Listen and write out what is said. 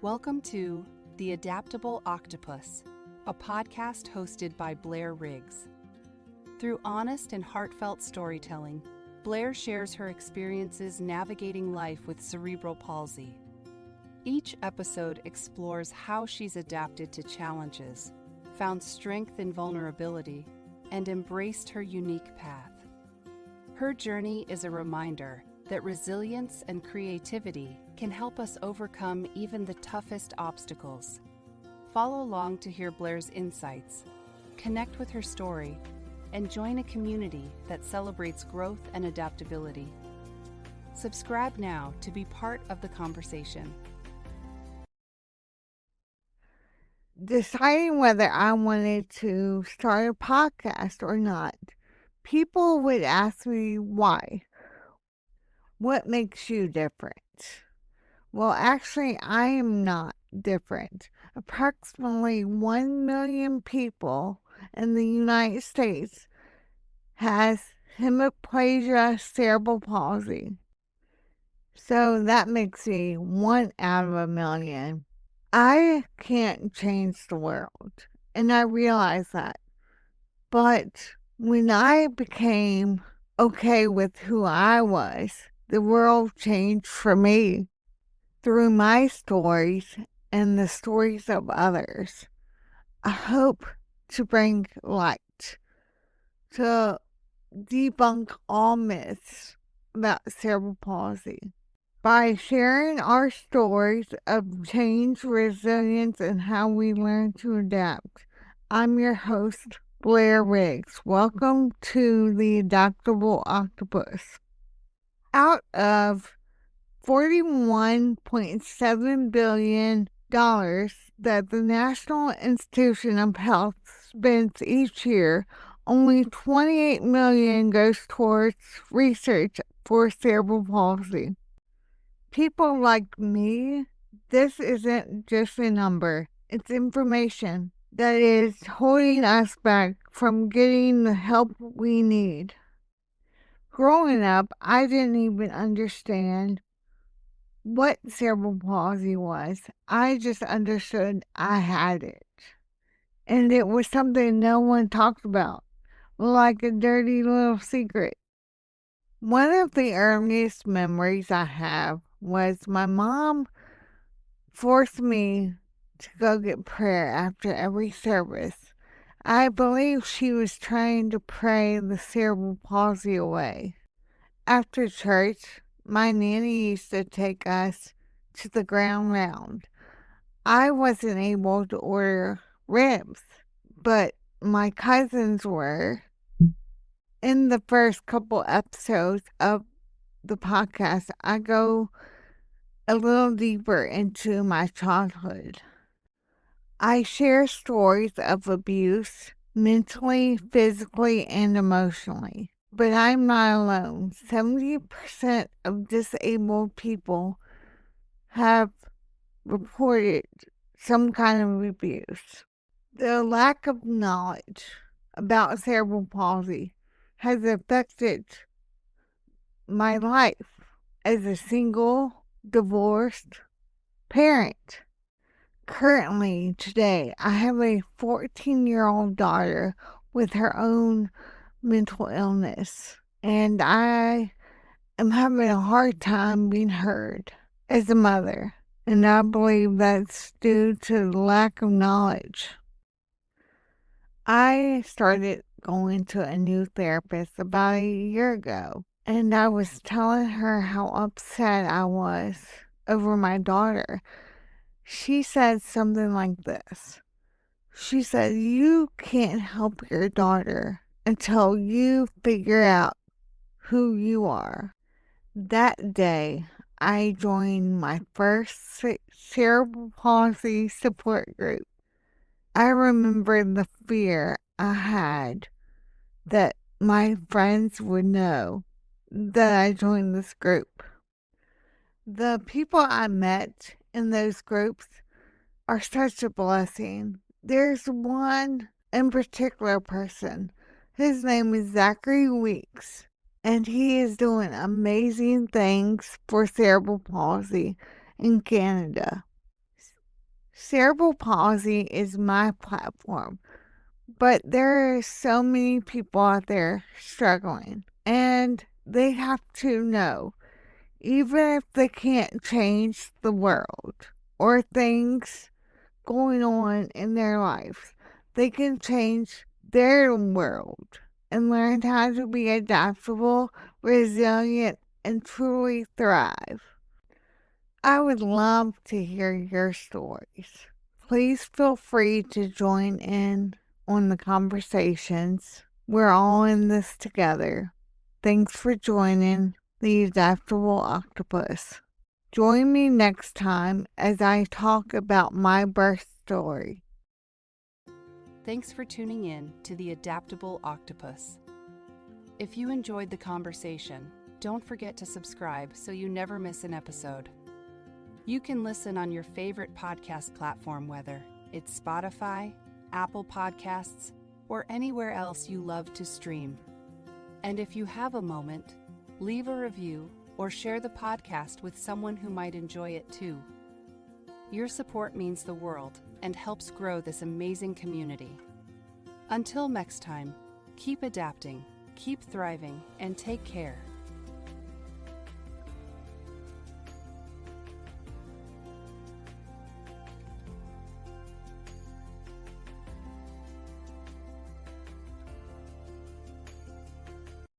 Welcome to The Adaptable Octopus, a podcast hosted by Blair Riggs. Through honest and heartfelt storytelling, Blair shares her experiences navigating life with cerebral palsy. Each episode explores how she's adapted to challenges, found strength in vulnerability, and embraced her unique path. Her journey is a reminder that resilience and creativity can help us overcome even the toughest obstacles. Follow along to hear Blair's insights, connect with her story, and join a community that celebrates growth and adaptability. Subscribe now to be part of the conversation. Deciding whether I wanted to start a podcast or not, people would ask me why. What makes you different? Well, actually, I am not different. Approximately 1 million people in the United States has hemiplegia cerebral palsy. So that makes me 1 out of 1 million. I can't change the world, and I realize that. But when I became okay with who I was, the world changed for me. Through my stories and the stories of others, I hope to bring light, to debunk all myths about cerebral palsy. By sharing our stories of change, resilience, and how we learn to adapt, I'm your host, Blair Riggs. Welcome to the Adaptable Octopus. Out of $41.7 billion that the National Institute of Health spends each year, only $28 million goes towards research for cerebral palsy. People like me, this isn't just a number, it's information that is holding us back from getting the help we need. Growing up, I didn't even understand what cerebral palsy was. I just understood I had it. And it was something no one talked about, like a dirty little secret. One of the earliest memories I have was my mom forced me to go get prayer after every service. I believe she was trying to pray the cerebral palsy away. After church, my nanny used to take us to the ground round. I wasn't able to order ribs, but my cousins were. In the first couple episodes of the podcast, I go a little deeper into my childhood. I share stories of abuse, mentally, physically, and emotionally. But I'm not alone. 70% of disabled people have reported some kind of abuse. The lack of knowledge about cerebral palsy has affected my life as a single, divorced parent. Currently, today, I have a 14-year-old daughter with her own mental illness, and I am having a hard time being heard as a mother, and I believe that's due to the lack of knowledge. I started going to a new therapist about a year ago, and I was telling her how upset I was over my daughter. She said something like this. She said, "You can't help your daughter until you figure out who you are." That day, I joined my first cerebral palsy support group. I remember the fear I had that my friends would know that I joined this group. The people I met in those groups are such a blessing. There's one in particular person. His name is Zachary Weeks, and he is doing amazing things for cerebral palsy in Canada. Cerebral palsy is my platform, but there are so many people out there struggling, and they have to know, even if they can't change the world or things going on in their lives, they can change their world and learn how to be adaptable, resilient, and truly thrive. I would love to hear your stories. Please feel free to join in on the conversations. We're all in this together. Thanks for joining the Adaptable Octopus. Join me next time as I talk about my birth story. Thanks for tuning in to the Adaptable Octopus. If you enjoyed the conversation, don't forget to subscribe so you never miss an episode. You can listen on your favorite podcast platform, whether it's Spotify, Apple Podcasts, or anywhere else you love to stream. And if you have a moment, leave a review or share the podcast with someone who might enjoy it too. Your support means the world and helps grow this amazing community. Until next time, keep adapting, keep thriving, and take care.